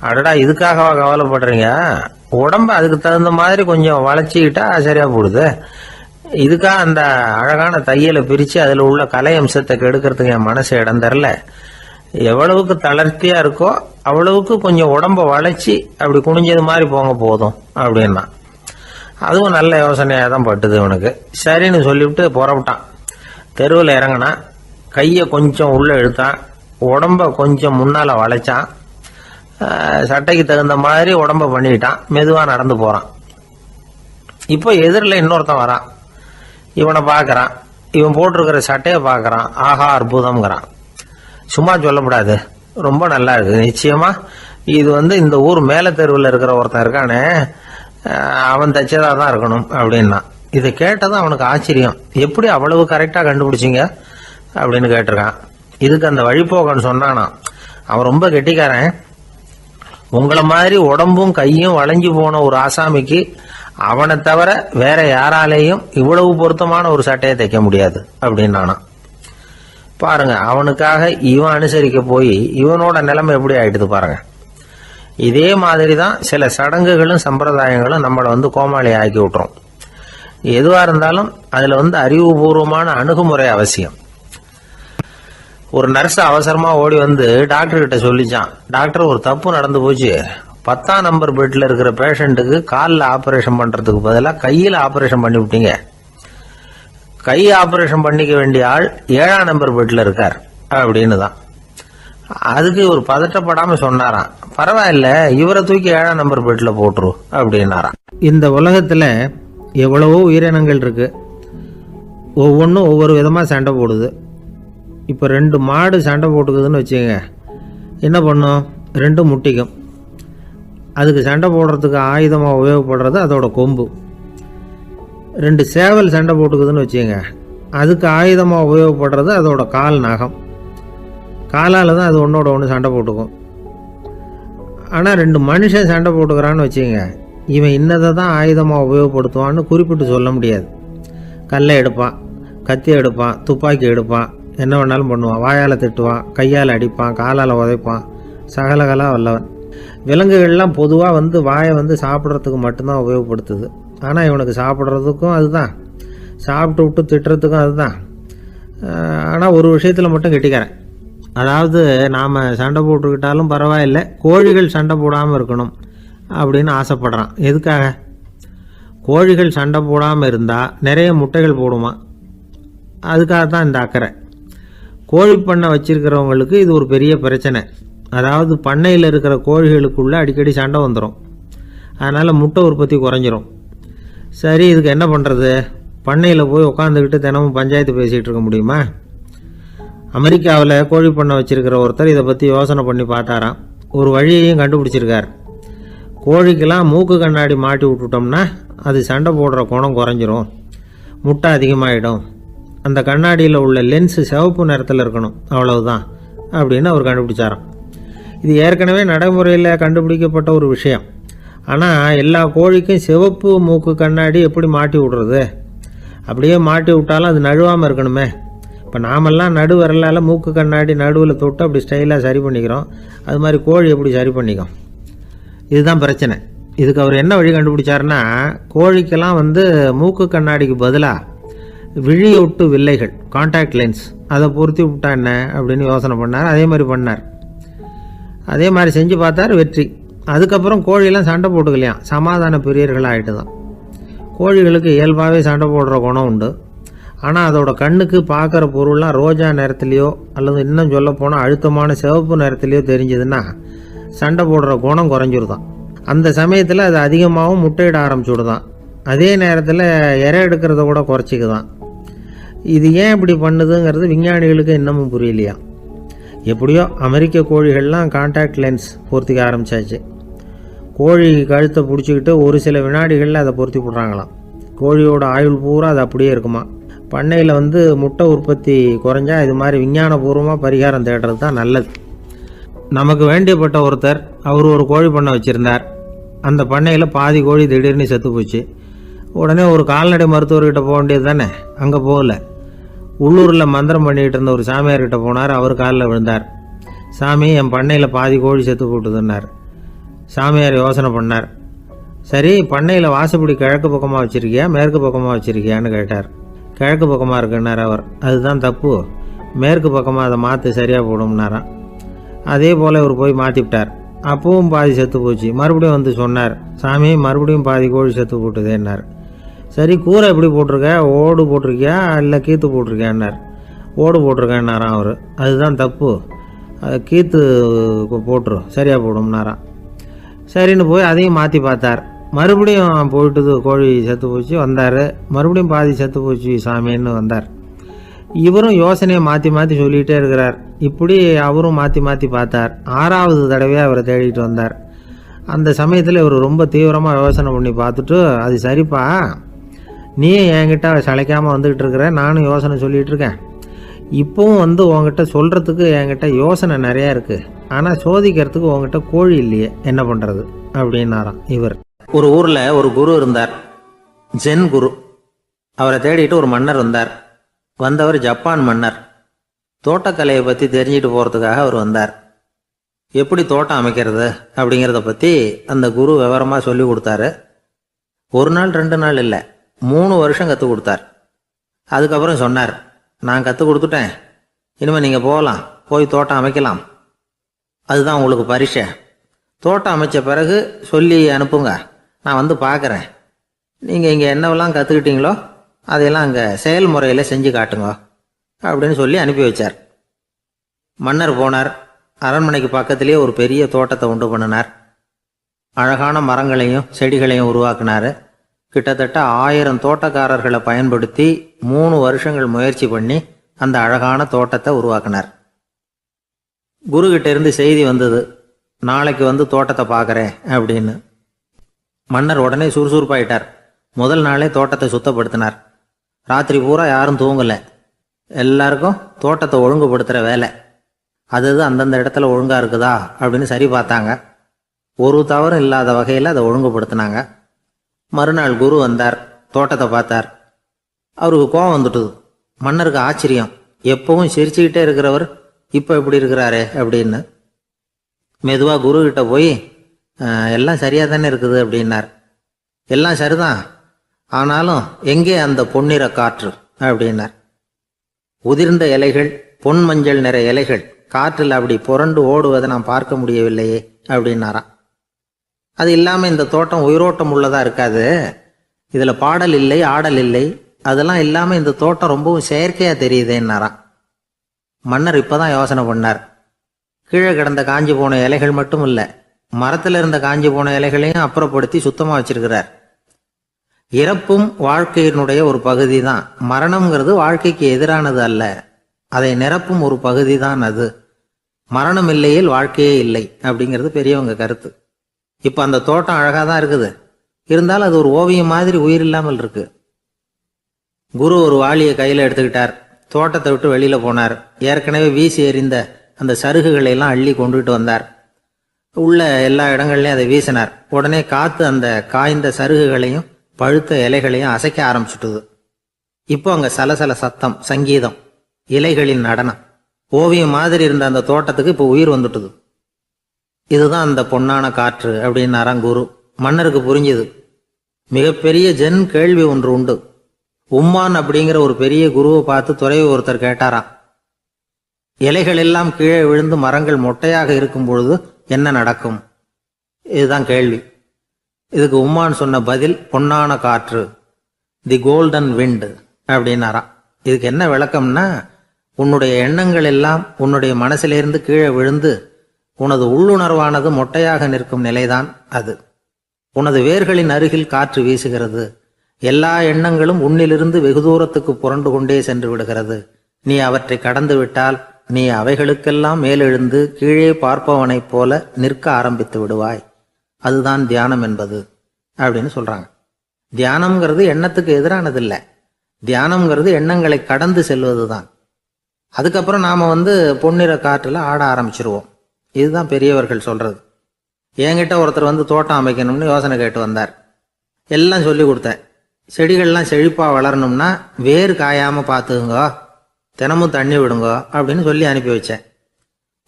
அடடா இதுக்காகவா கவலைப்படுறீங்க, உடம்ப அதுக்கு தகுந்த மாதிரி கொஞ்சம் வளைச்சிக்கிட்டா சரியா போடுது. இதுக்காக அந்த அழகான தையலை பிரித்து அதில் உள்ள கலை அம்சத்தை கெடுக்கிறதுக்கு என் மனசு இடம் தரல. எவ்வளவுக்கு தளர்த்தியா இருக்கோ அவ்வளவுக்கு கொஞ்சம் உடம்ப வளைச்சி அப்படி குனிஞ்சது மாதிரி போங்க போதும் அப்படின்னா. அதுவும் நல்ல யோசனையாக தான் பட்டுது இவனுக்கு. சரின்னு சொல்லிவிட்டு புறப்பட்டான். தெருவில் இறங்கினான். கையை கொஞ்சம் உள்ளே இழுத்தான். உடம்ப கொஞ்சம் முன்னால் வளைச்சான். சட்டைக்கு தகுந்த மாதிரி உடம்ப பண்ணிக்கிட்டான். மெதுவாக நடந்து போகிறான். இப்போ எதிரில் இன்னொருத்தன் வரான். இவனை பார்க்குறான். இவன் போட்டிருக்கிற சட்டையை பார்க்குறான். ஆஹா அற்புதம்ங்கிறான். சும்மா சொல்லக்கூடாது, ரொம்ப நல்லா இருக்கு. நிச்சயமா இது இந்த ஊர் மேல தெருவில் இருக்கிற ஒருத்தன் இருக்கானே, அவன் தைச்சதா தான் இருக்கணும் அப்படின்னா. இதை கேட்டதும் அவனுக்கு ஆச்சரியம். எப்படி அவ்வளவு கரெக்டாக கண்டுபிடிச்சிங்க அப்படின்னு கேட்டிருக்கான். இதுக்கு அந்த வழிபோக்கன்னு சொன்னானா, அவன் ரொம்ப கெட்டிக்காரன். உங்களை மாதிரி உடம்பும் கையும் வளைஞ்சு போன ஒரு ஆசாமிக்கு அவனை தவிர வேற யாராலேயும் இவ்வளவு பொருத்தமான ஒரு சட்டையை தைக்க முடியாது அப்படின்னானா. பாருங்க, அவனுக்காக இவன் அனுசரிக்க போய் இவனோட நிலைமை எப்படி ஆயிடுது பாருங்க. இதே மாதிரி தான் சில சடங்குகளும் சம்பிரதாயங்களும் நம்மளை கோமாளி ஆக்கி விட்டுரும். எதுவா இருந்தாலும் அதுல அறிவுபூர்வமான அணுகுமுறை அவசியம். ஒரு நர்ஸ் அவசரமா ஓடி டாக்டர் கிட்ட சொல்லிச்சான், டாக்டர் ஒரு தப்பு நடந்து போச்சு, 10ஆம் நம்பர் பெட்ல இருக்கிற பேஷண்ட்டுக்கு காலில் ஆபரேஷன் பண்றதுக்கு பதிலாக கையில் ஆபரேஷன் பண்ணி விட்டீங்க. கை ஆபரேஷன் பண்ணிக்க வேண்டிய ஆள் 7ஆம் நம்பர் பெட்ல இருக்கார் அப்படின்னு தான். அதுக்கு ஒரு பதட்டப்படாம சொன்னாராம், பரவாயில்ல இவரை தூக்கி 7ஆம் நம்பர் பெட்ல போட்டுரு அப்படின்னாராம். இந்த உலகத்துல எவ்வளவோ உயிரினங்கள் இருக்கு, ஒவ்வொன்றும் ஒவ்வொரு விதமா சண்டை போடுது. இப்போ 2 மாடு சண்டை போட்டுக்குதுன்னு வச்சுக்கோங்க, என்ன பண்ணும், 2 முட்டிக்கும். அதுக்கு சண்டை போடுறதுக்கு ஆயுதமாக உபயோகப்படுறது அதோட கொம்பு. 2 சேவல் சண்டை போட்டுக்குதுன்னு வச்சுக்கோங்க, அதுக்கு ஆயுதமாக உபயோகப்படுறது அதோட கால் நகம். காலால் தான் அது ஒன்றோட ஒன்று சண்டை போட்டுக்கும். ஆனால் 2 மனுஷன் சண்டை போட்டுக்கிறான்னு வச்சுக்கோங்க, இவன் இன்னதை தான் ஆயுதமாக உபயோகப்படுத்துவான்னு குறிப்பிட்டு சொல்ல முடியாது. கல்லை எடுப்பான், கத்தி எடுப்பான், துப்பாக்கி எடுப்பான், என்ன வேணாலும் பண்ணுவான். வாயால் திட்டுவான், கையால் அடிப்பான், காலால் உதைப்பான், சகலகலா வல்லவன். விலங்குகள்லாம் பொதுவாக வாயை சாப்பிட்றதுக்கு மட்டும்தான் உபயோகப்படுத்துது. ஆனால் இவனுக்கு சாப்பிட்றதுக்கும் அதுதான், சாப்பிட்டு விட்டு திட்டுறதுக்கும் அதுதான். ஆனால் ஒரு விஷயத்தில் மட்டும் கெட்டிக்கிறேன். அதாவது நாம் சண்டை போட்டுக்கிட்டாலும் பரவாயில்லை, கோழிகள் சண்டை போடாமல் இருக்கணும் அப்படின்னு ஆசைப்படுறான். எதுக்காக? கோழிகள் சண்டை போடாமல் இருந்தால் நிறைய முட்டைகள் போடுமா, அதுக்காக தான் இந்த அக்கறை. கோழி பண்ணை வச்சிருக்கிறவங்களுக்கு இது ஒரு பெரிய பிரச்சனை. அதாவது பண்ணையில் இருக்கிற கோழிகளுக்குள்ளே அடிக்கடி சண்டை வந்துடும். அதனால் முட்டை உற்பத்தி குறைஞ்சிரும். சரி, இதுக்கு என்ன பண்ணுறது? பண்ணையில் போய் உட்காந்துக்கிட்டு தினமும் பஞ்சாயத்து பேசிகிட்டு இருக்க முடியுமா? அமெரிக்காவில் கோழி பண்ணை வச்சிருக்கிற ஒருத்தர் இதை பற்றி யோசனை பண்ணி பார்த்தாராம். ஒரு வழியையும் கண்டுபிடிச்சிருக்கார். கோழிக்கெல்லாம் மூக்கு கண்ணாடி மாட்டி விட்டுட்டோம்னா அது சண்டை போடுற குணம் குறைஞ்சிரும், முட்டை அதிகமாகிடும். அந்த கண்ணாடியில் உள்ள லென்ஸு சிவப்பு நிறத்தில் இருக்கணும், அவ்வளவுதான் அப்படின்னு அவர் கண்டுபிடிச்சாராம். இது ஏற்கனவே நடைமுறையில் கண்டுபிடிக்கப்பட்ட ஒரு விஷயம். ஆனால் எல்லா கோழிக்கும் சிவப்பு மூக்கு கண்ணாடி எப்படி மாட்டி விடுறது? அப்படியே மாட்டி விட்டாலும் அது நழுவாமல் இருக்கணுமே. இப்போ நாமெல்லாம் நடு வரலால் மூக்கு கண்ணாடி நடுவில் தொட்டு அப்படி ஸ்டைலாக சரி பண்ணிக்கிறோம். அது மாதிரி கோழி எப்படி சரி பண்ணிக்கும்? இதுதான் பிரச்சனை. இதுக்கு அவர் என்ன வழி கண்டுபிடிச்சாருன்னா, கோழிக்கெல்லாம் மூக்கு கண்ணாடிக்கு பதிலாக விழியொட்டு வில்லைகள், கான்டாக்ட் லென்ஸ், அதை பொருத்தி விட்டா என்ன அப்படின்னு யோசனை பண்ணார். அதே மாதிரி பண்ணார். அதே மாதிரி செஞ்சு பார்த்தார், வெற்றி. அதுக்கப்புறம் கோழியெல்லாம் சண்டை போட்டுக்கலையாம், சமாதான பிரியர்கள் ஆகிட்டு தான். கோழிகளுக்கு இயல்பாகவே சண்டை போடுற குணம் உண்டு. ஆனால் அதோட கண்ணுக்கு பார்க்குற பொருள்லாம் ரோஜா நிறத்துலையோ அல்லது இன்னும் சொல்ல போனால் அழுத்தமான சிவப்பு நிறத்துலையோ தெரிஞ்சதுன்னா சண்டை போடுற குணம் குறைஞ்சிருதான். அந்த சமயத்தில் அது அதிகமாகவும் முட்டையிட ஆரம்பிச்சுடுதான். அதே நேரத்தில் இறை எடுக்கிறத கூட குறைச்சிக்குதான். இது ஏன் இப்படி பண்ணுதுங்கிறது விஞ்ஞானிகளுக்கு இன்னமும் புரியலையா. எப்படியோ அமெரிக்க கோழிகள்லாம் கான்டாக்ட் லென்ஸ் பொருத்திக்க ஆரம்பித்தாச்சு. கோழி கழுத்தை பிடிச்சிக்கிட்டு ஒரு சில வினாடிகளில் அதை பொருத்தி விட்றாங்களாம். கோழியோட ஆயுள் பூரா அது அப்படியே இருக்குமா. பண்ணையில் முட்டை உற்பத்தி குறைஞ்சா இது மாதிரி விஞ்ஞானபூர்வமாக பரிகாரம் தேடுறது தான் நல்லது. நமக்கு வேண்டியப்பட்ட ஒருத்தர், அவர் ஒரு கோழி பண்ணை வச்சுருந்தார். அந்த பண்ணையில் பாதி கோழி திடீர்னு செத்து போச்சு. உடனே ஒரு கால்நடை மருத்துவர்கிட்ட போக வேண்டியது தானே, அங்கே போகல. உள்ளூரில் மந்திரம் பண்ணிகிட்டு இருந்த ஒரு சாமியார்கிட்ட போனார். அவர் காலில் விழுந்தார். சாமி, என் பண்ணையில் பாதி கோழி செத்து போட்டுதுன்னார். சாமியார் யோசனை பண்ணார். சரி, பண்ணையில் வாசப்படி கிழக்கு பக்கமாக வச்சுருக்கியா மேற்கு பக்கமாக வச்சுருக்கியான்னு கேட்டார். கிழக்கு பக்கமாக இருக்குன்னார் அவர். அதுதான் தப்பு, மேற்கு பக்கமாக அதை மாற்றி சரியாக போடும்னாராம். அதே போல் இவர் போய் மாற்றிவிட்டார். அப்பவும் பாதி செத்து போச்சு. மறுபடியும் வந்து சொன்னார், சாமி மறுபடியும் பாதி கோழி செத்து போட்டுதேன்னார். சரி, கூரை எப்படி போட்டிருக்க, ஓடு போட்டிருக்கியா இல்லை கீத்து போட்டிருக்கியான்னார். ஓடு போட்டிருக்கேன்னாராம் அவர். அதுதான் தப்பு, கீத்து போட்டுரும் சரியாக போடும்னாராம். சரின்னு போய் அதையும் மாற்றி பார்த்தார். மறுபடியும் போயிட்டுது, கோழி செத்து போச்சு. வந்தார், மறுபடியும் பாதி செத்து போச்சு சாமின்னு வந்தார். இவரும் யோசனையை மாற்றி மாற்றி சொல்லிகிட்டே இருக்கிறார். இப்படி அவரும் மாற்றி மாற்றி பார்த்தார். 6வது தடவையாக அவரை தேடிட்டு வந்தார். அந்த சமயத்தில் இவர் ரொம்ப தீவிரமாக யோசனை பண்ணி பார்த்துட்டு, அது சரிப்பா, நீயும் என்கிட்ட சளைக்காமல் வந்துக்கிட்டு இருக்கிற, நானும் யோசனை சொல்லிகிட்டு இருக்கேன். இப்போவும் வந்து உங்ககிட்ட சொல்கிறதுக்கு என்கிட்ட யோசனை நிறையா இருக்குது, ஆனால் சோதிக்கிறதுக்கு உங்ககிட்ட கோழி இல்லையே, என்ன பண்ணுறது அப்படின்னாராம் இவர். ஒரு ஊரில் ஒரு குரு இருந்தார், ஜென் குரு. அவரை தேடிட்டு ஒரு மன்னர் வந்தார். வந்தவர் ஜப்பான் மன்னர். தோட்டக்கலையை பற்றி தெரிஞ்சுட்டு போகிறதுக்காக அவர் வந்தார். எப்படி தோட்டம் அமைக்கிறது அப்படிங்கிறத பற்றி அந்த குரு விவரமாக சொல்லி கொடுத்தாரு. 1 நாள் 2 நாள் இல்லை, 3 வருஷம் கற்றுக் கொடுத்தார். அதுக்கப்புறம் சொன்னார், நான் கற்றுக் கொடுத்துட்டேன், இனிமேல் நீங்கள் போகலாம், போய் தோட்டம் அமைக்கலாம், அதுதான் உங்களுக்கு பரிசை. தோட்டம் அமைச்ச பிறகு சொல்லி அனுப்புங்க, நான் வந்து பார்க்குறேன். நீங்கள் இங்கே என்னவெல்லாம் கற்றுக்கிட்டீங்களோ அதையெல்லாம் அங்கே செயல்முறையில் செஞ்சு காட்டுங்க அப்படின்னு சொல்லி அனுப்பி வச்சார். மன்னர் போனார். அரண்மனைக்கு பக்கத்திலே ஒரு பெரிய தோட்டத்தை உண்டு பண்ணினார். அழகான மரங்களையும் செடிகளையும் உருவாக்கினார். கிட்டத்தட்ட 1000 தோட்டக்காரர்களை பயன்படுத்தி 3 வருஷங்கள் முயற்சி பண்ணி அந்த அழகான தோட்டத்தை உருவாக்கினார். குருகிட்ட இருந்து செய்தி வந்தது, நாளைக்கு வந்து தோட்டத்தை பார்க்குறேன் அப்படின்னு. மன்னர் உடனே சுறுசுறுப்பாயிட்டார். முதல் நாளே தோட்டத்தை சுத்தப்படுத்தினார். ராத்திரி பூரா யாரும் தூங்கலை. எல்லாருக்கும் தோட்டத்தை ஒழுங்குபடுத்துகிற வேலை. அது அந்தந்த இடத்துல ஒழுங்காக இருக்குதா அப்படின்னு சரி பார்த்தாங்க. ஒரு தவறும் இல்லாத வகையில் அதை ஒழுங்குபடுத்தினாங்க. மறுநாள் குரு வந்தார், தோட்டத்தை பார்த்தார். அவருக்கு கோபம் வந்துட்டுது. மன்னருக்கு ஆச்சரியம், எப்பவும் சிரிச்சுக்கிட்டே இருக்கிறவர் இப்போ எப்படி இருக்கிறாரே அப்படின்னு. மெதுவாக குருக்கிட்ட போய், எல்லாம் சரியாக தானே இருக்குது அப்படின்னார். எல்லாம் சரிதான், ஆனாலும் எங்கே அந்த பொன்னிற காற்று அப்படின்னார். உதிர்ந்த இலைகள், பொன் மஞ்சள் நிற இலைகள் காற்றில் அப்படி புரண்டு ஓடுவதை நான் பார்க்க முடியவில்லையே அப்படின்னாராம். அது இல்லாமல் இந்த தோட்டம் உயிரோட்டம் உள்ளதாக இருக்காது, இதில் பாடல் இல்லை, ஆடல் இல்லை, அதெல்லாம் இல்லாமல் இந்த தோட்டம் ரொம்பவும் செயற்கையாக தெரியுதேன்னாராம். மன்னர் இப்போ தான் யோசனை பண்ணார். கீழே கிடந்த காஞ்சி போன இலைகள் மட்டும் இல்லை, மரத்தில் இருந்த காஞ்சி போன இலைகளையும் அப்புறப்படுத்தி சுத்தமாக வச்சிருக்கிறார். இறப்பும் வாழ்க்கையினுடைய ஒரு பகுதி தான். மரணம்ங்கிறது வாழ்க்கைக்கு எதிரானது அல்ல, அதை நிரப்பும் ஒரு பகுதி தான் அது. மரணம் இல்லையில் வாழ்க்கையே இல்லை அப்படிங்கிறது பெரியவங்க கருத்து. இப்போ அந்த தோட்டம் அழகாக தான் இருக்குது, இருந்தாலும் அது ஒரு ஓவியம் மாதிரி உயிர் இல்லாமல் இருக்கு. குரு ஒரு வாளியை கையில் எடுத்துக்கிட்டார். தோட்டத்தை விட்டு வெளியில் போனார். ஏற்கனவே வீசி எறிந்த அந்த சருகுகளை எல்லாம் அள்ளி கொண்டுகிட்டு வந்தார். உள்ள எல்லா இடங்கள்லையும் அதை வீசினார். உடனே காற்று அந்த காய்ந்த சருகுகளையும் பழுத்த இலைகளையும் அசைக்க ஆரம்பிச்சுட்டுது. இப்போ அங்கே சலசல சத்தம், சங்கீதம், இலைகளின் நடனம், ஓவியம் மாதிரி இருந்த அந்த தோட்டத்துக்கு இப்போ உயிர் வந்துட்டுது. இதுதான் அந்த பொன்னான காற்று அப்படின்னாராம் குரு. மன்னருக்கு புரிஞ்சுது. மிகப்பெரிய ஜென் கேள்வி ஒன்று உண்டு. உம்மான் அப்படிங்கிற ஒரு பெரிய குருவை பார்த்து துறவி ஒருத்தர் கேட்டாராம், இலைகள் எல்லாம் கீழே விழுந்து மரங்கள் மொட்டையாக இருக்கும் பொழுது என்ன நடக்கும்? இதுதான் கேள்வி. இதுக்கு உம்மான் சொன்ன பதில் பொன்னான காற்று, தி கோல்டன் விண்ட் அப்படின்னாராம். இதுக்கு என்ன விளக்கம்னா, உன்னுடைய எண்ணங்கள் எல்லாம் உன்னுடைய மனசிலிருந்து கீழே விழுந்து உனது உள்ளுணர்வானது மொட்டையாக நிற்கும் நிலைதான் அது. உனது வேர்களின் அருகில் காற்று வீசுகிறது. எல்லா எண்ணங்களும் உன்னிலிருந்து வெகு தூரத்துக்கு புரண்டு கொண்டே சென்று விடுகிறது. நீ அவற்றை கடந்து விட்டால் நீ அவைகளுக்கெல்லாம் மேலெழுந்து கீழே பார்ப்பவனைப் போல நிற்க ஆரம்பித்து விடுவாய். அதுதான் தியானம் என்பது அப்படின்னு சொல்றாங்க. தியானம்ங்கிறது எண்ணத்துக்கு எதிரானதில்லை. தியானம்ங்கிறது எண்ணங்களை கடந்து செல்வது தான். அதுக்கப்புறம் நாம் பொன்னிற காற்றில் ஆட ஆரம்பிச்சிருவோம். இதுதான் பெரியவர்கள் சொல்றது. என்கிட்ட ஒருத்தர் வந்து தோட்டம் அமைக்கணும்னு யோசனை கேட்டு வந்தார். எல்லாம் சொல்லி கொடுத்தேன். செடிகள்லாம் செழிப்பாக வளரணும்னா வேர் காயாமல் பார்த்துக்குங்கோ, தினமும் தண்ணி விடுங்கோ அப்படின்னு சொல்லி அனுப்பி வச்சேன்.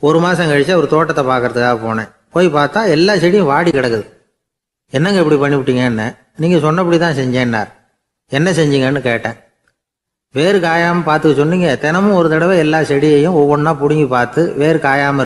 1 மாதம் கழிச்சு அவர் தோட்டத்தை பார்க்கறதுக்காக போனேன். போய் பார்த்தா எல்லா செடியும் வாடி கிடக்குது. என்னங்க இப்படி பண்ணிவிட்டீங்கன்னு. நீங்கள் சொன்னபடி தான் செஞ்சேன்னார். என்ன செஞ்சீங்கன்னு கேட்டேன். வேர் காயாமல் பார்த்துக்க சொன்னீங்க, தினமும் ஒரு தடவை எல்லா செடியையும் ஒவ்வொன்றா பிடுங்கி பார்த்து வேர் காயாமல்